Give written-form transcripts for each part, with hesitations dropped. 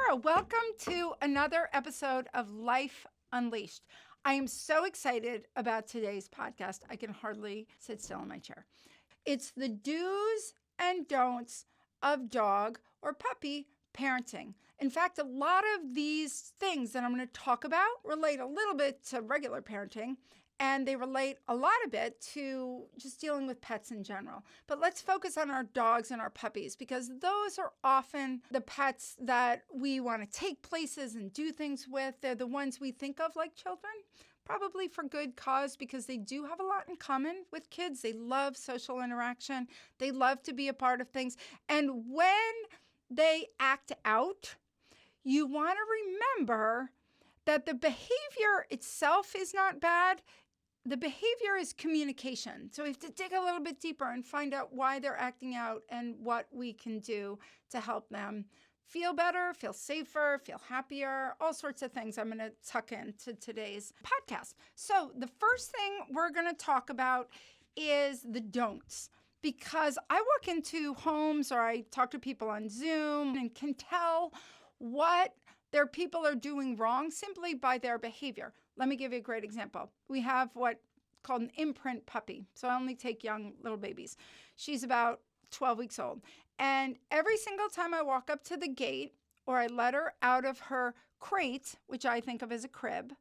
Laura. Welcome to another episode of Life Unleashed. I am so excited about today's podcast. I can hardly sit still in my chair. It's the do's and don'ts of dog or puppy parenting. In fact, a lot of these things that I'm going to talk about relate a little bit to regular parenting, and they relate a lot of it to just dealing with pets in general. But let's focus on our dogs and our puppies, because those are often the pets that we want to take places and do things with. They're the ones we think of like children, probably for good cause, because they do have a lot in common with kids. They love social interaction. They love to be a part of things. And when they act out, you want to remember that the behavior itself is not bad. The behavior is communication. So we have to dig a little bit deeper and find out why they're acting out and what we can do to help them feel better, feel safer, feel happier, all sorts of things I'm going to tuck into today's podcast. So the first thing we're going to talk about is the don'ts. Because I walk into homes or I talk to people on Zoom and can tell what their people are doing wrong simply by their behavior. Let me give you a great example. We have what's called an imprint puppy. So I only take young little babies. She's about 12 weeks old. And every single time I walk up to the gate or I let her out of her crate, which I think of as a crib,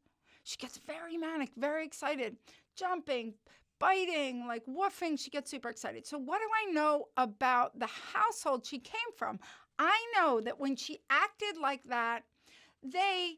she gets very manic, very excited, jumping, biting, like woofing. She gets super excited. So what do I know about the household she came from? I know that when she acted like that, they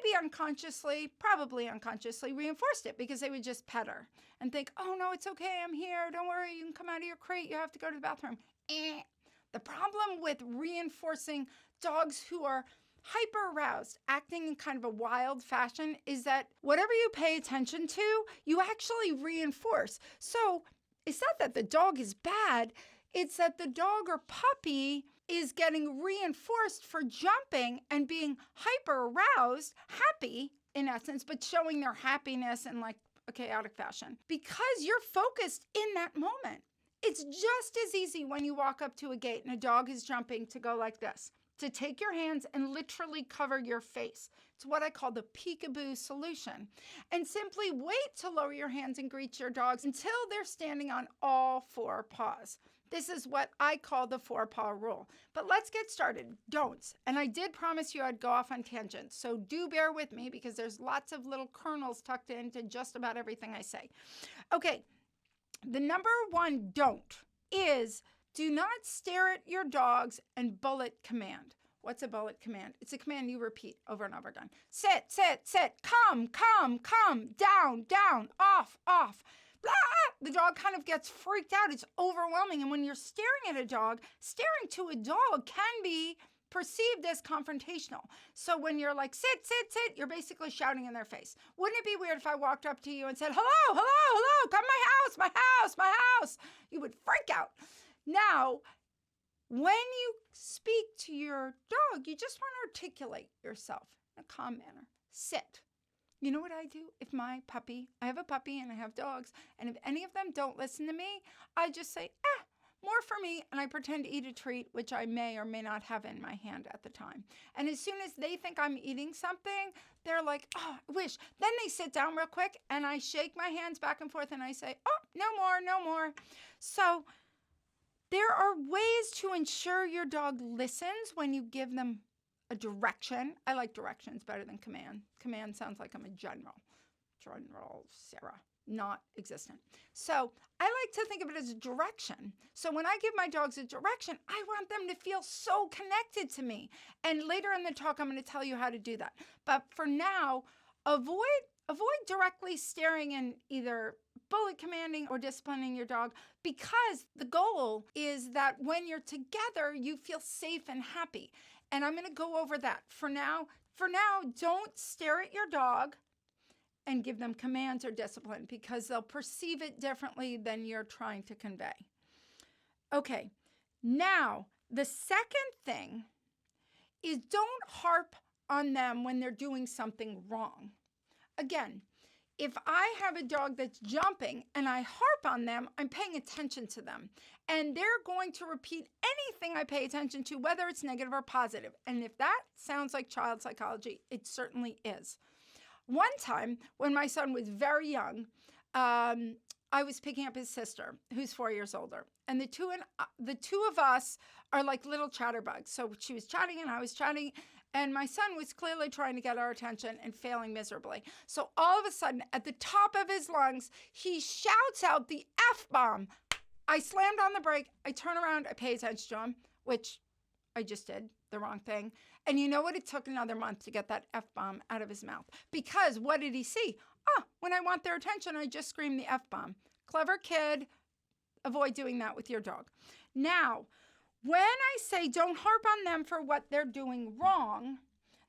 maybe unconsciously, probably unconsciously reinforced it, because they would just pet her and think, oh no, it's okay, I'm here, don't worry, you can come out of your crate, you have to go to the bathroom. The problem with reinforcing dogs who are hyper aroused, acting in kind of a wild fashion, is that whatever you pay attention to, you actually reinforce. So it's not that the dog is bad, it's that the dog or puppy is getting reinforced for jumping and being hyper aroused, happy in essence, but showing their happiness in like a chaotic fashion because you're focused in that moment. It's just as easy when you walk up to a gate and a dog is jumping to go like this, to take your hands and literally cover your face. It's what I call the peekaboo solution. And simply wait to lower your hands and greet your dogs until they're standing on all four paws. This is what I call the 4-paw rule. But let's get started. Don'ts. And I did promise you I'd go off on tangents. So do bear with me because there's lots of little kernels tucked into just about everything I say. Okay. The number one don't is do not stare at your dogs and bullet command. What's a bullet command? It's a command you repeat over and over again. Sit, sit, sit, come, come, come, down, down, off, off. Blah! The dog kind of gets freaked out. It's overwhelming. And when you're staring at a dog, staring to a dog can be perceived as confrontational. So when you're like, sit, sit, sit, you're basically shouting in their face. Wouldn't it be weird if I walked up to you and said, hello, hello, hello, come my house, my house, my house? You would freak out. Now, when you speak to your dog, you just want to articulate yourself in a calm manner. Sit. You know what I do? If my puppy, I have a puppy and I have dogs, and if any of them don't listen to me, I just say, more for me, and I pretend to eat a treat, which I may or may not have in my hand at the time. And as soon as they think I'm eating something, they're like, oh, I wish. Then they sit down real quick, and I shake my hands back and forth, and I say, oh, no more, no more. So there are ways to ensure your dog listens when you give them a direction. I like directions better than command. Command sounds like I'm a general. General Sarah. Not existent. So I like to think of it as a direction. So when I give my dogs a direction, I want them to feel so connected to me. And later in the talk, I'm going to tell you how to do that. But for now, avoid directly staring and either bullet commanding or disciplining your dog, because the goal is that when you're together, you feel safe and happy. And I'm going to go over that. For now, don't stare at your dog and give them commands or discipline, because they'll perceive it differently than you're trying to convey. Okay, now the second thing is don't harp on them when they're doing something wrong. Again, If I have a dog that's jumping and I harp on them, I'm paying attention to them. And they're going to repeat anything I pay attention to, whether it's negative or positive. And if that sounds like child psychology, it certainly is. One time when my son was very young, I was picking up his sister, who's 4 years older. And the two of us are like little chatterbugs. So she was chatting and I was chatting. And my son was clearly trying to get our attention and failing miserably. So all of a sudden, at the top of his lungs, he shouts out the F-bomb. I slammed on the brake. I turn around. I pay attention to him, which I just did the wrong thing. And you know what? It took another month to get that F-bomb out of his mouth. Because what did he see? When I want their attention, I just scream the F-bomb. Clever kid. Avoid doing that with your dog. Now, when I say don't harp on them for what they're doing wrong,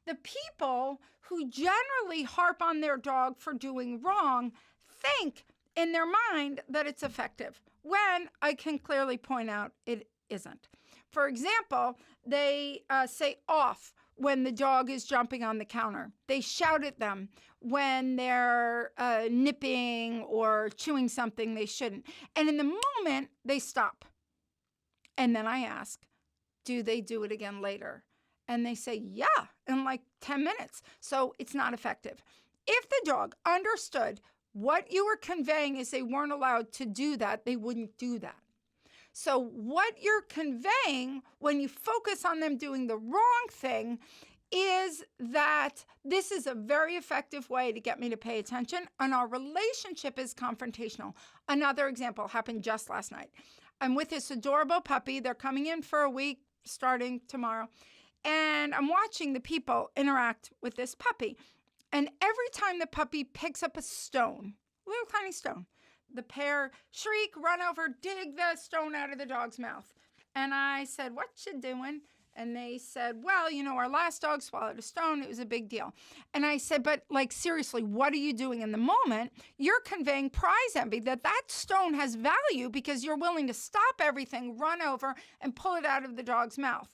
the people who generally harp on their dog for doing wrong think in their mind that it's effective, when I can clearly point out it isn't. For example, they say off when the dog is jumping on the counter. They shout at them when they're nipping or chewing something they shouldn't. And in the moment, they stop. And then I ask, do they do it again later? And they say, yeah, in like 10 minutes. So it's not effective. If the dog understood what you were conveying is they weren't allowed to do that, they wouldn't do that. So what you're conveying when you focus on them doing the wrong thing is that this is a very effective way to get me to pay attention, and our relationship is confrontational. Another example happened just last night. I'm with this adorable puppy. They're coming in for a week starting tomorrow. And I'm watching the people interact with this puppy. And every time the puppy picks up a stone, a little tiny stone, the pair shriek, run over, dig the stone out of the dog's mouth. And I said, what you doing? And they said, well, our last dog swallowed a stone. It was a big deal. And I said, but seriously, what are you doing in the moment? You're conveying prize envy, that stone has value because you're willing to stop everything, run over, and pull it out of the dog's mouth.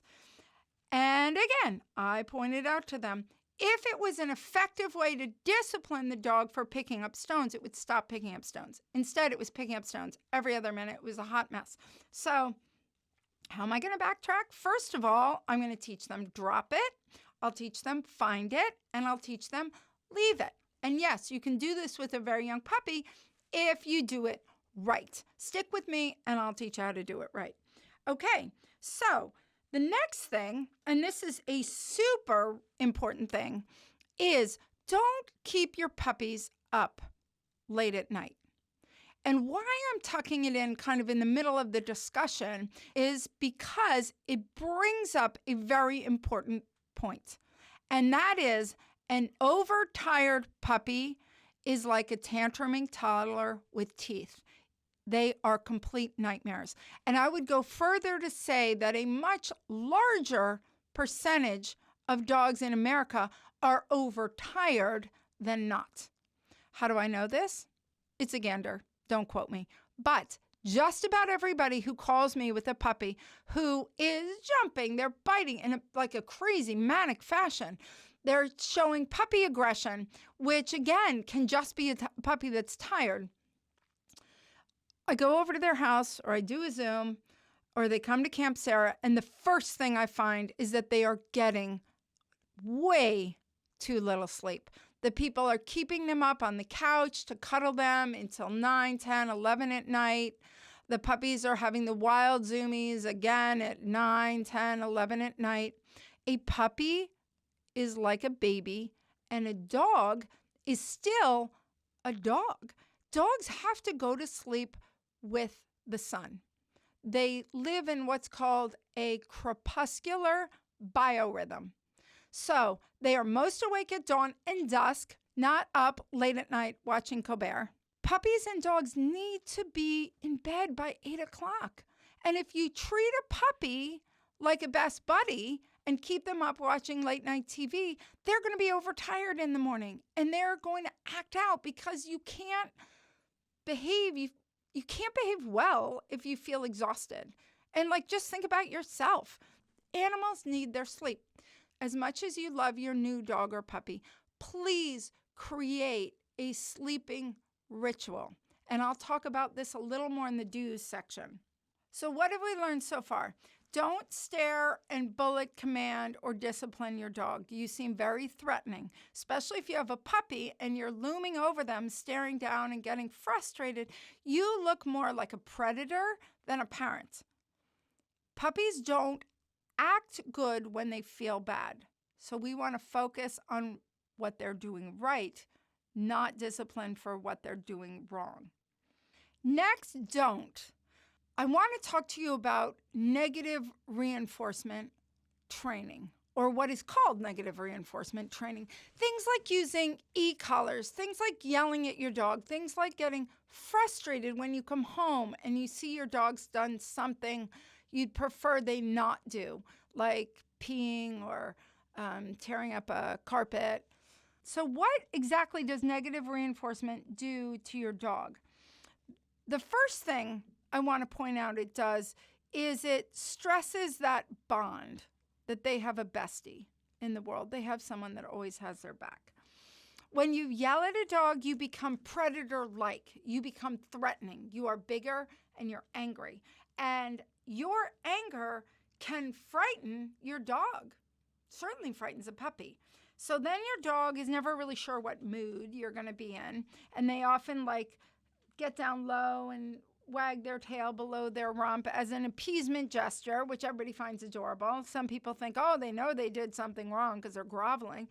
And again, I pointed out to them, if it was an effective way to discipline the dog for picking up stones, it would stop picking up stones. Instead, it was picking up stones every other minute. It was a hot mess. So how am I going to backtrack? First of all, I'm going to teach them drop it. I'll teach them find it. And I'll teach them leave it. And yes, you can do this with a very young puppy if you do it right. Stick with me and I'll teach you how to do it right. Okay, so the next thing, and this is a super important thing, is don't keep your puppies up late at night. And why I'm tucking it in kind of in the middle of the discussion is because it brings up a very important point. And that is, an overtired puppy is like a tantruming toddler with teeth. They are complete nightmares. And I would go further to say that a much larger percentage of dogs in America are overtired than not. How do I know this? It's a gander. Don't quote me. But just about everybody who calls me with a puppy who is jumping, they're biting in like a crazy manic fashion. They're showing puppy aggression, which again can just be a puppy that's tired. I go over to their house, or I do a Zoom, or they come to Camp Sarah, and the first thing I find is that they are getting way too little sleep. The people are keeping them up on the couch to cuddle them until 9, 10, 11 at night. The puppies are having the wild zoomies again at 9, 10, 11 at night. A puppy is like a baby, and a dog is still a dog. Dogs have to go to sleep with the sun. They live in what's called a crepuscular biorhythm. So they are most awake at dawn and dusk, not up late at night watching Colbert. Puppies and dogs need to be in bed by 8 o'clock. And if you treat a puppy like a best buddy and keep them up watching late night TV, they're going to be overtired in the morning. And they're going to act out because you can't behave. You can't behave well if you feel exhausted. And just think about yourself. Animals need their sleep. As much as you love your new dog or puppy, please create a sleeping ritual. And I'll talk about this a little more in the do's section. So what have we learned so far? Don't stare and bullet command or discipline your dog. You seem very threatening, especially if you have a puppy and you're looming over them, staring down and getting frustrated. You look more like a predator than a parent. Puppies don't act good when they feel bad. So we want to focus on what they're doing right, not discipline for what they're doing wrong. Next, don't. I want to talk to you about negative reinforcement training, or what is called negative reinforcement training. Things like using e-collars, things like yelling at your dog, things like getting frustrated when you come home and you see your dog's done something you'd prefer they not do, like peeing or tearing up a carpet. So what exactly does negative reinforcement do to your dog? The first thing I want to point out it does is it stresses that bond that they have a bestie in the world. They have someone that always has their back. When you yell at a dog, you become predator-like. You become threatening. You are bigger and you're angry. And your anger can frighten your dog. Certainly frightens a puppy. So then your dog is never really sure what mood you're going to be in. And they often get down low and wag their tail below their rump as an appeasement gesture, which everybody finds adorable. Some people think, oh, they know they did something wrong because they're groveling.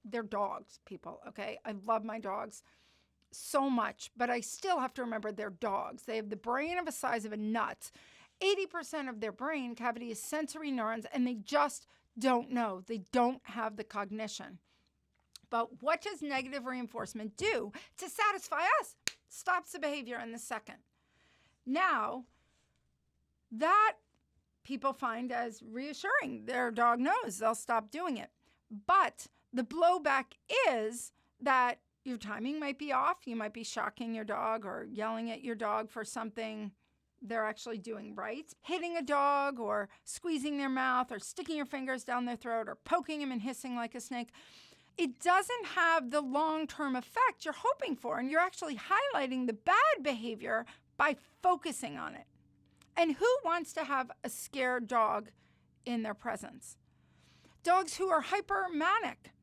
They're dogs, people, okay? I love my dogs so much, but I still have to remember they're dogs. They have the brain of the size of a nut. 80% of their brain cavity is sensory neurons, and they just don't know. They don't have the cognition. But what does negative reinforcement do to satisfy us? Stops the behavior in the second. Now, that people find as reassuring. Their dog knows they'll stop doing it. But the blowback is that your timing might be off. You might be shocking your dog or yelling at your dog for something they're actually doing right. Hitting a dog or squeezing their mouth or sticking your fingers down their throat or poking them and hissing like a snake. It doesn't have the long-term effect you're hoping for, and you're actually highlighting the bad behavior by focusing on it. And who wants to have a scared dog in their presence? Dogs who are hypermanic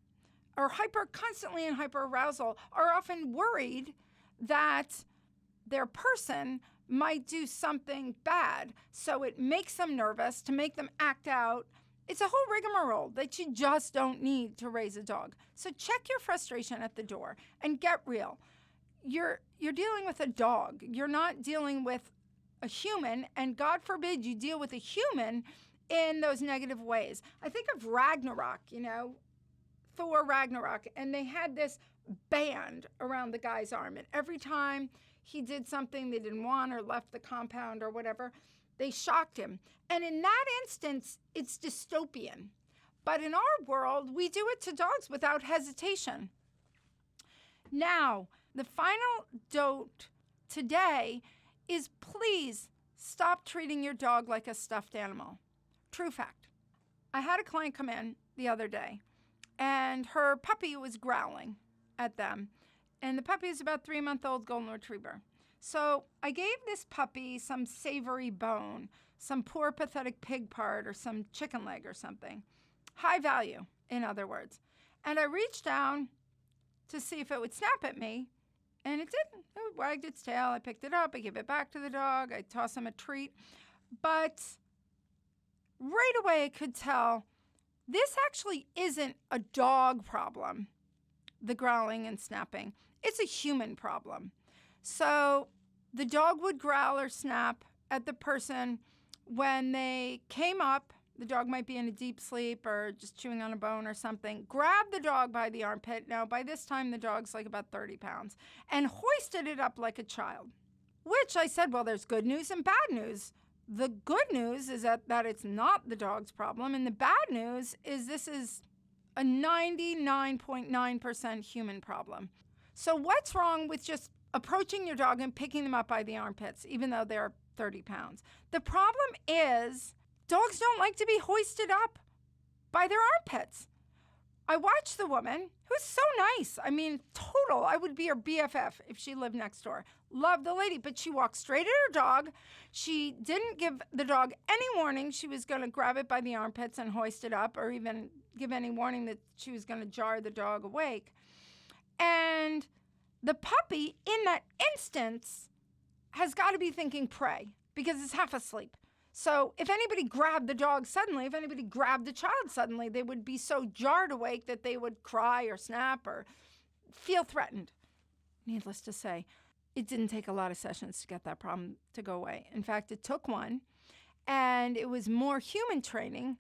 or constantly in hyperarousal are often worried that their person might do something bad. So it makes them nervous to make them act out. It's a whole rigmarole that you just don't need to raise a dog. So check your frustration at the door and get real. You're dealing with a dog. You're not dealing with a human, and God forbid you deal with a human in those negative ways. I think of Ragnarok, Thor Ragnarok, and they had this band around the guy's arm, and every time he did something they didn't want or left the compound or whatever, they shocked him. And in that instance, it's dystopian. But in our world, we do it to dogs without hesitation. Now, the final dote today is please stop treating your dog like a stuffed animal. True fact. I had a client come in the other day, and her puppy was growling at them. And the puppy is about 3-month-old golden retriever. So I gave this puppy some savory bone, some poor pathetic pig part, or some chicken leg or something. High value, in other words. And I reached down to see if it would snap at me, and it didn't. It wagged its tail. I picked it up. I gave it back to the dog. I tossed him a treat. But right away I could tell this actually isn't a dog problem, the growling and snapping. It's a human problem. So the dog would growl or snap at the person when they came up. The dog might be in a deep sleep or just chewing on a bone or something. Grab the dog by the armpit. Now, by this time, the dog's about 30 pounds. And hoisted it up like a child. Which I said, well, there's good news and bad news. The good news is that it's not the dog's problem. And the bad news is this is a 99.9% human problem. So what's wrong with just approaching your dog and picking them up by the armpits, even though they're 30 pounds? The problem is dogs don't like to be hoisted up by their armpits. I watched the woman, who's so nice. I mean, total. I would be her BFF if she lived next door. Love the lady, but she walked straight at her dog. She didn't give the dog any warning. She was going to grab it by the armpits and hoist it up, or even give any warning that she was going to jar the dog awake. And the puppy, in that instance, has got to be thinking prey because it's half asleep. So if anybody grabbed the dog suddenly, if anybody grabbed the child suddenly, they would be so jarred awake that they would cry or snap or feel threatened. Needless to say, it didn't take a lot of sessions to get that problem to go away. In fact, it took one, and it was more human training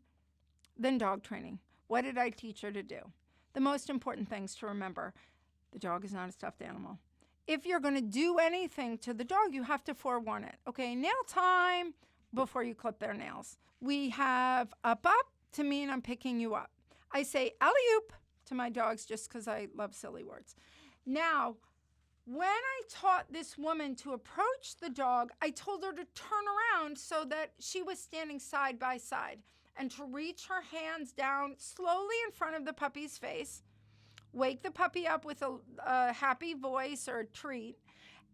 than dog training. What did I teach her to do? The most important things to remember: the dog is not a stuffed animal. If you're going to do anything to the dog, you have to forewarn it. Okay, nail time before you clip their nails. We have up to mean I'm picking you up. I say alley-oop to my dogs just because I love silly words. Now, when I taught this woman to approach the dog, I told her to turn around so that she was standing side by side and to reach her hands down slowly in front of the puppy's face, wake the puppy up with a happy voice or a treat,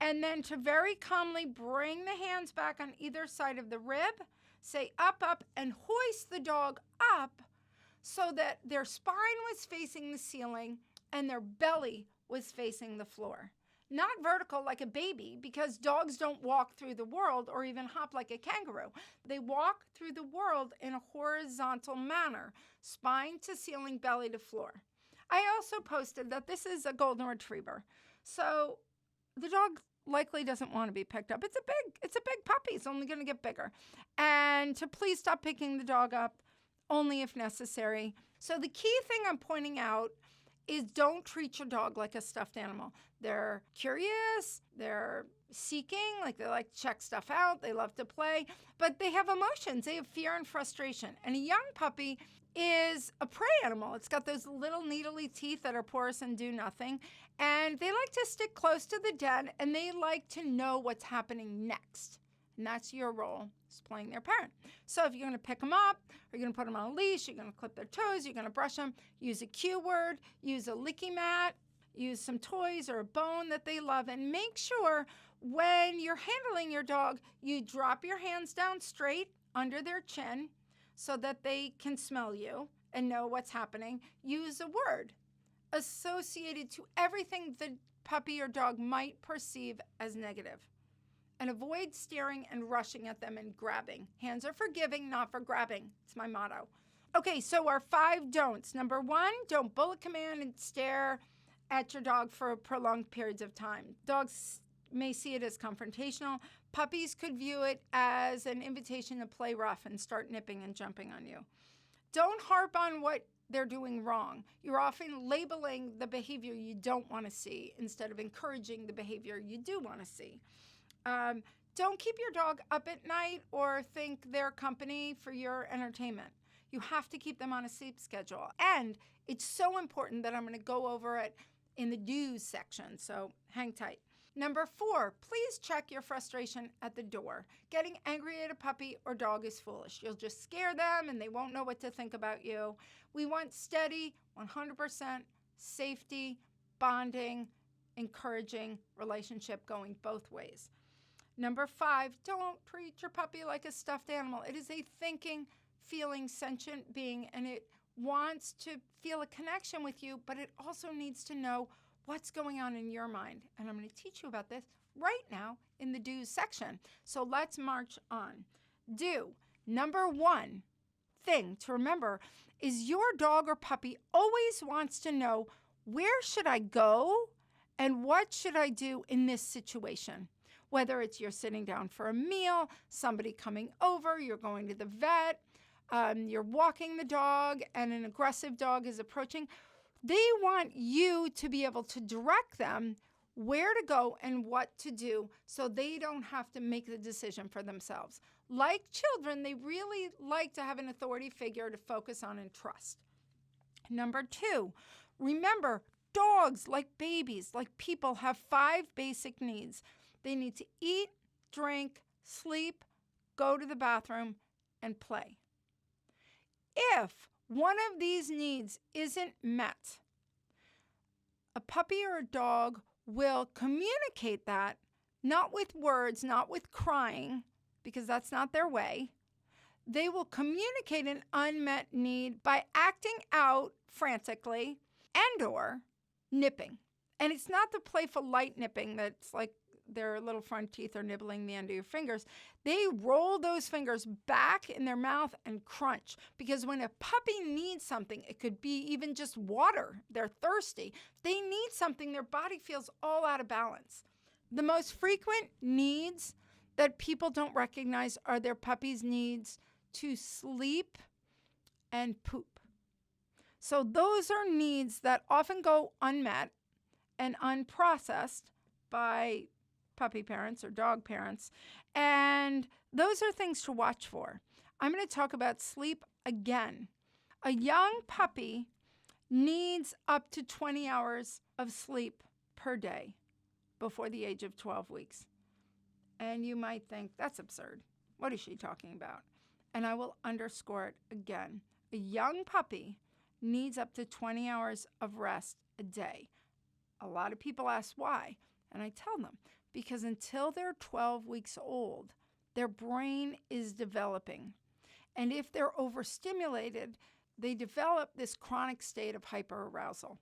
and then to very calmly bring the hands back on either side of the rib, say up, and hoist the dog up so that their spine was facing the ceiling and their belly was facing the floor. Not vertical like a baby, because dogs don't walk through the world or even hop like a kangaroo. They walk through the world in a horizontal manner, spine to ceiling, belly to floor. I also posted that this is a golden retriever. So the dog likely doesn't want to be picked up. It's a big puppy. It's only going to get bigger. And to please stop picking the dog up only if necessary. So the key thing I'm pointing out is don't treat your dog like a stuffed animal. They're curious, they're seeking, like they like to check stuff out, they love to play, but they have emotions. They have fear and frustration. And a young puppy is a prey animal. It's got those little needly teeth that are porous and do nothing. And they like to stick close to the den, and they like to know what's happening next. And that's your role, is playing their parent. So if you're going to pick them up, or you're going to put them on a leash, you're going to clip their toes, you're going to brush them, use a cue word, use a licky mat, use some toys or a bone that they love, and make sure when you're handling your dog, you drop your hands down straight under their chin so that they can smell you and know what's happening. Use a word associated to everything the puppy or dog might perceive as negative. And avoid staring and rushing at them and grabbing. Hands are for giving, not for grabbing. It's my motto. Okay, so our 5 don'ts. Number 1, don't bullet command and stare at your dog for prolonged periods of time. Dogs may see it as confrontational. Puppies could view it as an invitation to play rough and start nipping and jumping on you. Don't harp on what they're doing wrong. You're often labeling the behavior you don't want to see instead of encouraging the behavior you do want to see. Don't keep your dog up at night or think they're company for your entertainment. You have to keep them on a sleep schedule. And it's so important that I'm going to go over it in the do's section, so hang tight. Number 4, please check your frustration at the door. Getting angry at a puppy or dog is foolish. You'll just scare them and they won't know what to think about you. We want steady, 100% safety, bonding, encouraging relationship going both ways. Number 5, don't treat your puppy like a stuffed animal. It is a thinking, feeling, sentient being, and it wants to feel a connection with you, but it also needs to know what's going on in your mind. And I'm going to teach you about this right now in the do's section. So let's march on. Do. Number 1 thing to remember is your dog or puppy always wants to know, where should I go and what should I do in this situation? Whether it's you're sitting down for a meal, somebody coming over, you're going to the vet, you're walking the dog, and an aggressive dog is approaching. They want you to be able to direct them where to go and what to do so they don't have to make the decision for themselves. Like children, they really like to have an authority figure to focus on and trust. Number 2, remember, dogs, like babies, like people, have 5 basic needs. They need to eat, drink, sleep, go to the bathroom, and play. If one of these needs isn't met, a puppy or a dog will communicate that, not with words, not with crying, because that's not their way. They will communicate an unmet need by acting out frantically and/or nipping. And it's not the playful light nipping that's like their little front teeth are nibbling the end of your fingers. They roll those fingers back in their mouth and crunch, because when a puppy needs something, it could be even just water. They're thirsty. They need something. Their body feels all out of balance. The most frequent needs that people don't recognize are their puppy's needs to sleep and poop. So those are needs that often go unmet and unprocessed by puppy parents or dog parents. And those are things to watch for. I'm going to talk about sleep again. A young puppy needs up to 20 hours of sleep per day before the age of 12 weeks. And you might think, that's absurd. What is she talking about? And I will underscore it again. A young puppy needs up to 20 hours of rest a day. A lot of people ask why, and I tell them, because until they're 12 weeks old, their brain is developing. And if they're overstimulated, they develop this chronic state of hyperarousal.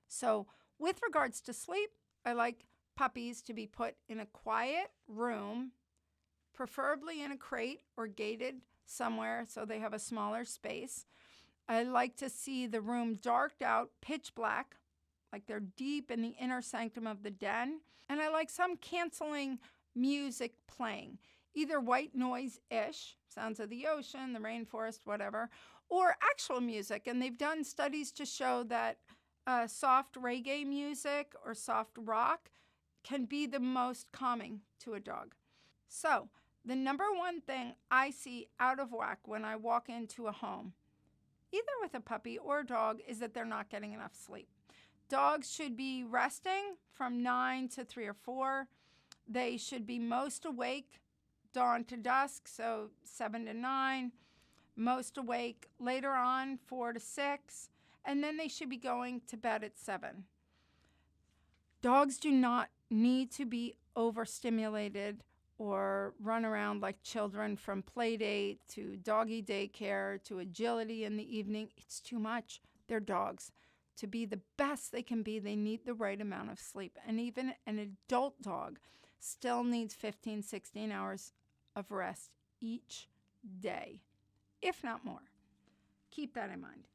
So with regards to sleep, I like puppies to be put in a quiet room, preferably in a crate or gated somewhere so they have a smaller space. I like to see the room darked out, pitch black, like they're deep in the inner sanctum of the den. And I like some canceling music playing, either white noise-ish, sounds of the ocean, the rainforest, whatever, or actual music. And they've done studies to show that soft reggae music or soft rock can be the most calming to a dog. So the number one thing I see out of whack when I walk into a home, either with a puppy or a dog, is that they're not getting enough sleep. Dogs should be resting from 9 to 3 or 4. They should be most awake dawn to dusk, so 7 to 9. Most awake later on, 4 to 6. And then they should be going to bed at 7. Dogs do not need to be overstimulated or run around like children from play date to doggy daycare to agility in the evening. It's too much. They're dogs. To be the best they can be, they need the right amount of sleep. And even an adult dog still needs 15, 16 hours of rest each day, if not more. Keep that in mind.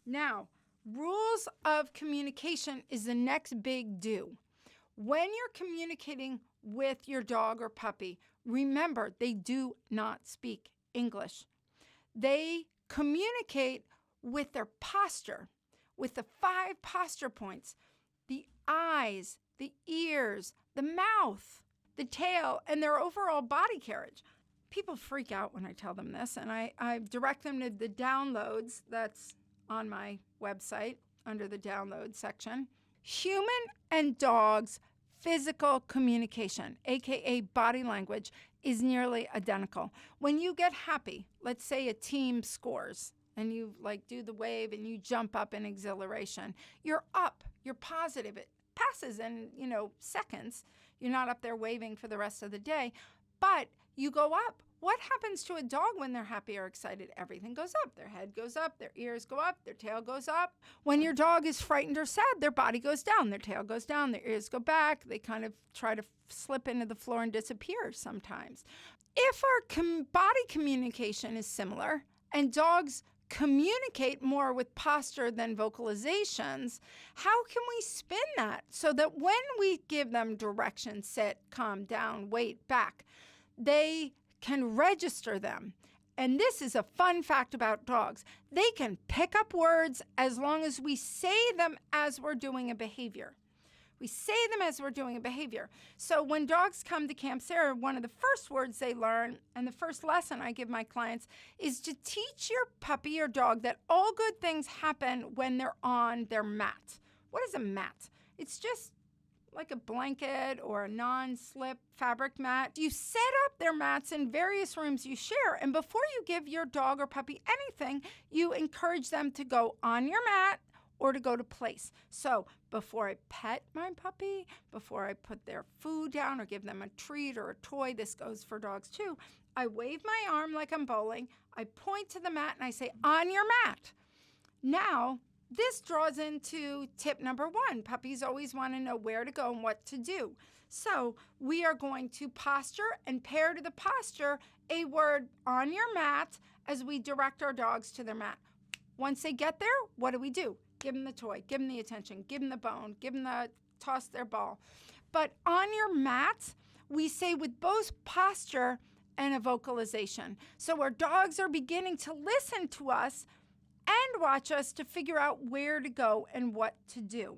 Now, rules of communication is the next big do. When you're communicating with your dog or puppy, remember they do not speak English. They communicate with their posture, with the 5 posture points: the eyes, the ears, the mouth, the tail, and their overall body carriage. People freak out when I tell them this, and I direct them to the downloads that's on my website under the download section. Human and dogs' physical communication, aka body language, is nearly identical. When you get happy, let's say a team scores, and you do the wave and you jump up in exhilaration, you're up, you're positive. It passes in, seconds. You're not up there waving for the rest of the day, but you go up. What happens to a dog when they're happy or excited? Everything goes up. Their head goes up, their ears go up, their tail goes up. When your dog is frightened or sad, their body goes down, their tail goes down, their ears go back. They kind of try to slip into the floor and disappear sometimes. If our body communication is similar and dogs communicate more with posture than vocalizations, how can we spin that so that when we give them direction, sit, calm down, wait, back, they can register them? And this is a fun fact about dogs. They can pick up words as long as we say them as we're doing a behavior. We say them as we're doing a behavior. So when dogs come to Camp Sarah, one of the first words they learn, and the first lesson I give my clients, is to teach your puppy or dog that all good things happen when they're on their mat. What is a mat? It's just like a blanket or a non-slip fabric mat. You set up their mats in various rooms you share, and before you give your dog or puppy anything, you encourage them to go on your mat or to go to place. So before I pet my puppy, before I put their food down or give them a treat or a toy, this goes for dogs too, I wave my arm like I'm bowling, I point to the mat and I say, on your mat. Now, this draws into tip number 1. Puppies always want to know where to go and what to do. So we are going to posture and pair to the posture a word on your mat as we direct our dogs to their mat. Once they get there, what do? Give them the toy, give them the attention, give them the bone, give them the toss their ball. But on your mat, we say with both posture and a vocalization. So our dogs are beginning to listen to us and watch us to figure out where to go and what to do.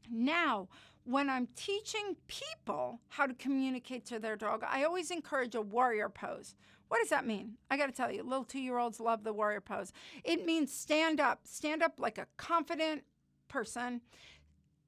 Now, when I'm teaching people how to communicate to their dog, I always encourage a warrior pose. What does that mean? I got to tell you, little 2-year-olds love the warrior pose. It means stand up like a confident person.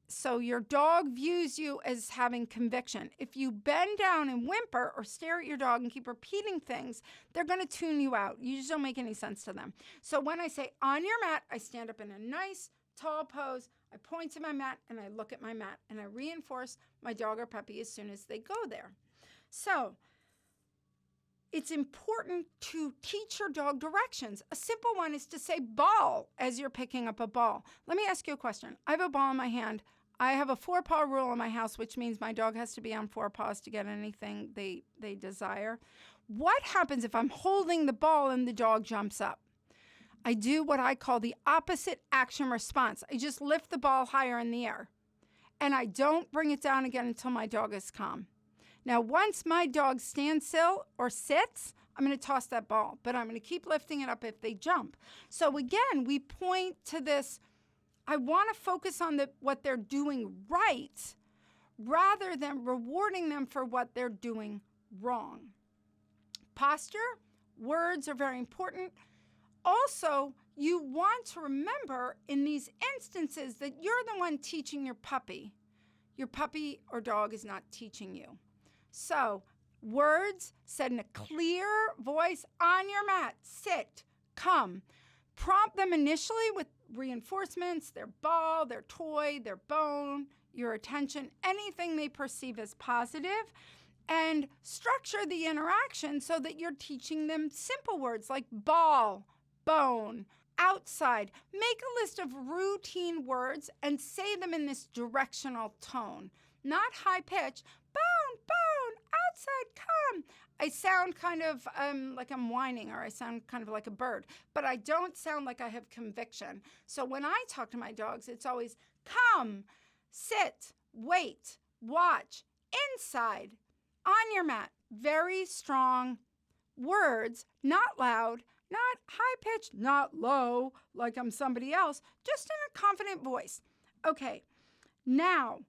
So your dog views you as having conviction. If you bend down and whimper or stare at your dog and keep repeating things, they're going to tune you out. You just don't make any sense to them. So when I say on your mat, I stand up in a nice, tall pose. I point to my mat and I look at my mat and I reinforce my dog or puppy as soon as they go there. So it's important to teach your dog directions. A simple one is to say ball as you're picking up a ball. Let me ask you a question. I have a ball in my hand. I have a 4-paw rule in my house, which means my dog has to be on 4 paws to get anything they desire. What happens if I'm holding the ball and the dog jumps up? I do what I call the opposite action response. I just lift the ball higher in the air, and I don't bring it down again until my dog is calm. Now, once my dog stands still or sits, I'm going to toss that ball, but I'm going to keep lifting it up if they jump. So again, we point to this. I want to focus on what they're doing right rather than rewarding them for what they're doing wrong. Posture, words are very important. Also, you want to remember in these instances that you're the one teaching your puppy. Your puppy or dog is not teaching you. So, words said in a clear voice on your mat, sit, come. Prompt them initially with reinforcements, their ball, their toy, their bone, your attention, anything they perceive as positive, and structure the interaction so that you're teaching them simple words like ball, bone, outside. Make a list of routine words and say them in this directional tone, not high pitch. Bone, bone, outside, come. I sound kind of like I'm whining, or I sound kind of like a bird, but I don't sound like I have conviction. So when I talk to my dogs, it's always come, sit, wait, watch, inside, on your mat. Very strong words, not loud, not high-pitched, not low, like I'm somebody else, just in a confident voice. Okay, now,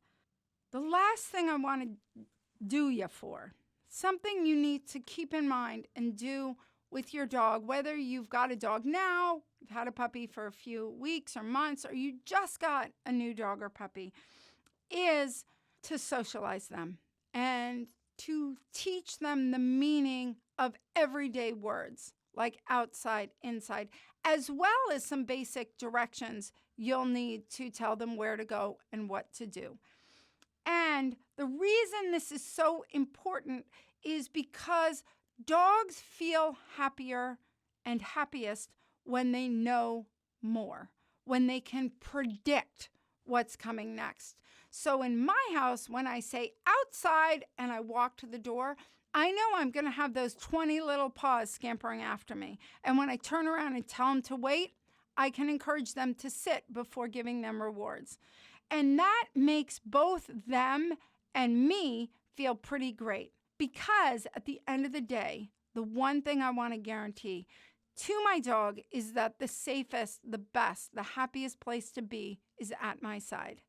the last thing I want to do you for, something you need to keep in mind and do with your dog, whether you've got a dog now, you've had a puppy for a few weeks or months, or you just got a new dog or puppy, is to socialize them and to teach them the meaning of everyday words like outside, inside, as well as some basic directions you'll need to tell them where to go and what to do. And the reason this is so important is because dogs feel happier and happiest when they know more, when they can predict what's coming next. So in my house, when I say outside and I walk to the door, I know I'm going to have those 20 little paws scampering after me. And when I turn around and tell them to wait, I can encourage them to sit before giving them rewards. And that makes both them and me feel pretty great, because at the end of the day, the one thing I want to guarantee to my dog is that the safest, the best, the happiest place to be is at my side.